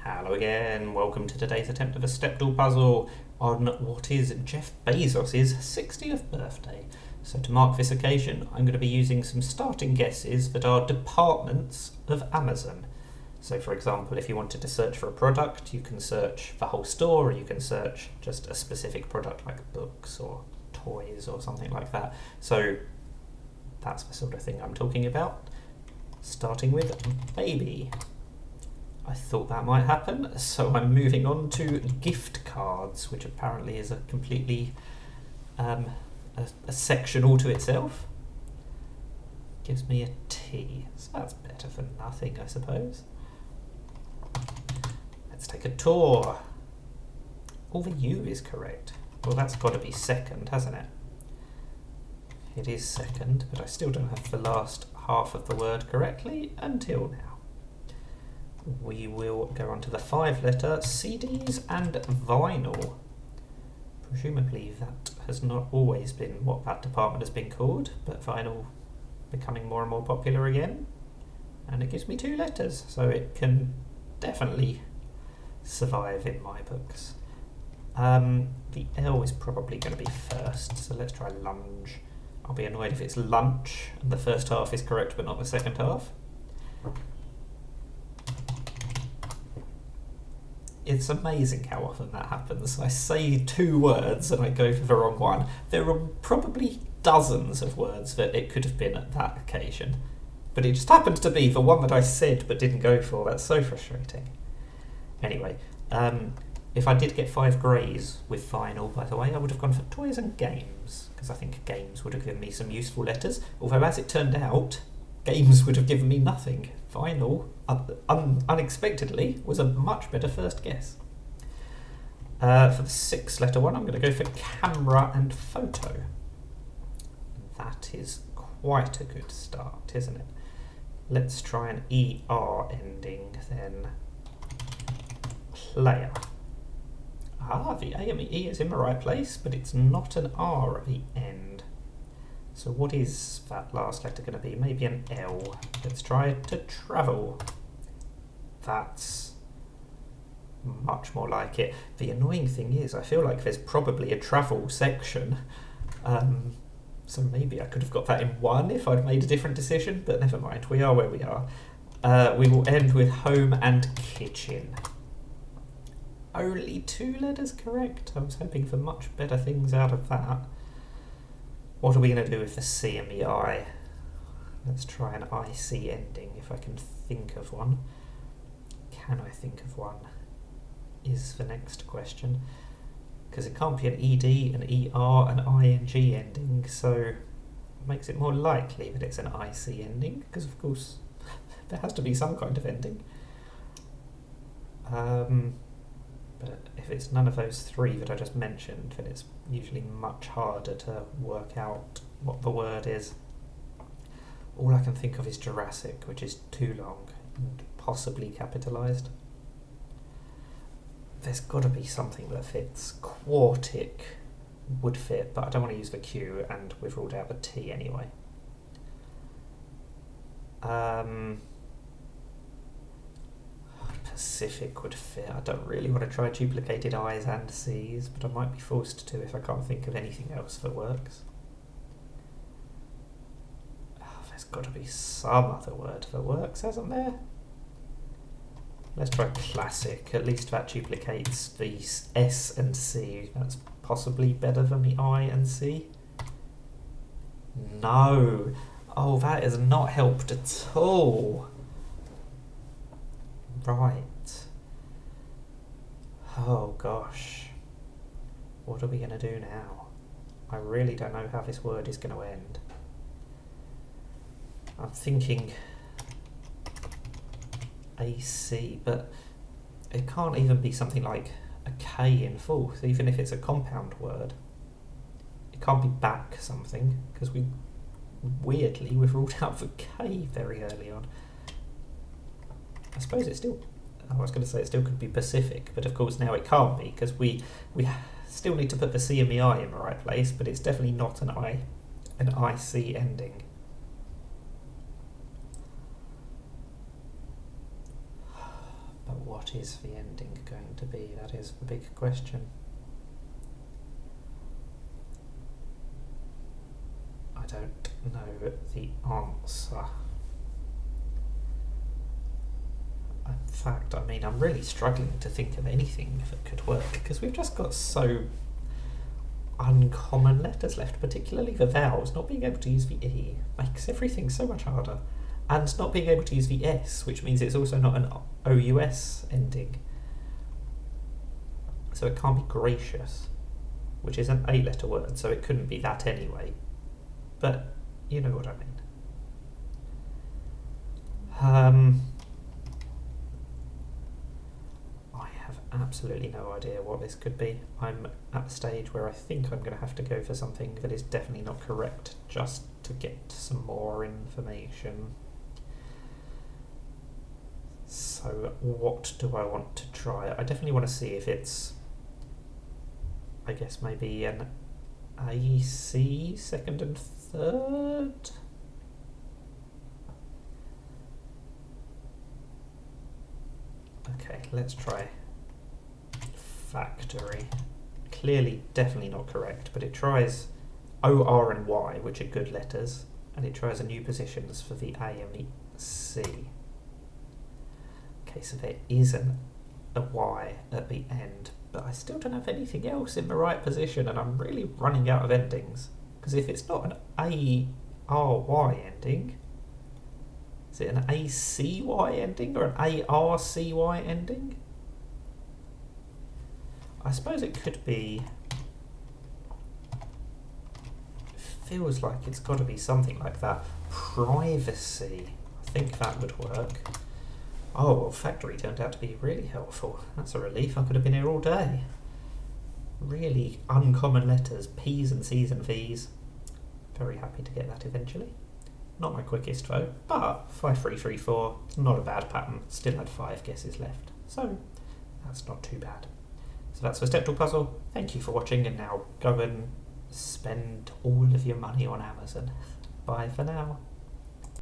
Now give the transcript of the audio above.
Hello again, welcome to today's attempt of a Stepdle puzzle on what is Jeff Bezos' 60th birthday. So to mark this occasion, I'm going to be using some starting guesses that are departments of Amazon. So for example, if you wanted to search for a product, you can search the whole store, or you can search just a specific product like books or toys or something like that. So that's the sort of thing I'm talking about. Starting with baby. I thought that might happen, so I'm moving on to gift cards, which apparently is a completely a section all to itself. Gives me a T, so that's better than nothing, I suppose. Let's take a tour. Oh, the U is correct. Well, that's got to be second, hasn't it? It is second, but I still don't have the last half of the word correctly until now. We will go on to the 5-letter CDs and vinyl. Presumably that has not always been what that department has been called, but vinyl becoming more and more popular again. And it gives me 2 letters, so it can definitely survive in my books. The L is probably going to be first, so let's try lunge. I'll be annoyed if it's lunch and the first half is correct but not the second half. It's amazing how often that happens. I say 2 words and I go for the wrong one. There are probably dozens of words that it could have been at that occasion, but it just happened to be the one that I said but didn't go for. That's so frustrating. Anyway, if I did get 5 greys with vinyl, by the way, I would have gone for toys and games, because I think games would have given me some useful letters, although as it turned out, games would have given me nothing. Vinyl, unexpectedly, was a much better first guess. For the 6-letter one, I'm going to go for camera and photo. That is quite a good start, isn't it? Let's try an ER ending then. Player. The A and the E is in the right place, but it's not an R at the end. So what is that last letter going to be? Maybe an L. Let's try to travel. That's much more like it. The annoying thing is, I feel like there's probably a travel section. So maybe I could have got that in 1 if I'd made a different decision, but never mind, we are where we are. We will end with home and kitchen. Only 2 letters correct. I was hoping for much better things out of that. What are we going to do with the C and the I? Let's try an IC ending, if I can think of one. Can I think of one? Is the next question. Because it can't be an ED, an ER, an ING ending, so it makes it more likely that it's an IC ending, because of course there has to be some kind of ending. But if it's none of those 3 that I just mentioned, then it's usually much harder to work out what the word is. All I can think of is Jurassic, which is too long and possibly capitalised. There's got to be something that fits. Quartic would fit, but I don't want to use the Q, and we've ruled out the T anyway. Pacific would fit. I don't really want to try duplicated I's and C's, but I might be forced to if I can't think of anything else that works. There's got to be some other word that works, hasn't there? Let's try classic. At least that duplicates the S and C. That's possibly better than the I and C. No. Oh, that has not helped at all. Right. Oh gosh. What are we going to do now? I really don't know how this word is going to end. I'm thinking AC, but it can't even be something like a K in fourth, even if it's a compound word. It can't be back something, because we've ruled out the K very early on. I suppose it still, I was going to say it still could be Pacific, but of course now it can't be, because we still need to put the C and the I in the right place, but it's definitely not an IC ending. what is the ending going to be? That is the big question. I don't know the answer. In fact, I mean, I'm really struggling to think of anything that could work, because we've just got so uncommon letters left, particularly the vowels. Not being able to use the E makes everything so much harder. And not being able to use the S, which means it's also not an OUS ending. So it can't be gracious, which is an 8-letter word, so it couldn't be that anyway. But you know what I mean. I have absolutely no idea what this could be. I'm at the stage where I think I'm going to have to go for something that is definitely not correct, just to get some more information. So what do I want to try? I definitely want to see if it's, I guess maybe an AC, second and third? Okay, let's try factory. Clearly, definitely not correct, but it tries O, R and Y, which are good letters, and it tries the new positions for the A and the C. Okay, so there isn't a Y at the end, but I still don't have anything else in the right position, and I'm really running out of endings. Because if it's not an A-R-Y ending, is it an A-C-Y ending or an A-R-C-Y ending? I suppose it could be... feels like it's got to be something like that. Privacy. I think that would work. Oh, well, factory turned out to be really helpful. That's a relief. I could have been here all day. Really uncommon letters, P's and C's and V's. Very happy to get that eventually. Not my quickest though, but 5334, it's not a bad pattern. Still had 5 guesses left, so that's not too bad. So that's the Stepdle puzzle. Thank you for watching, and now go and spend all of your money on Amazon. Bye for now.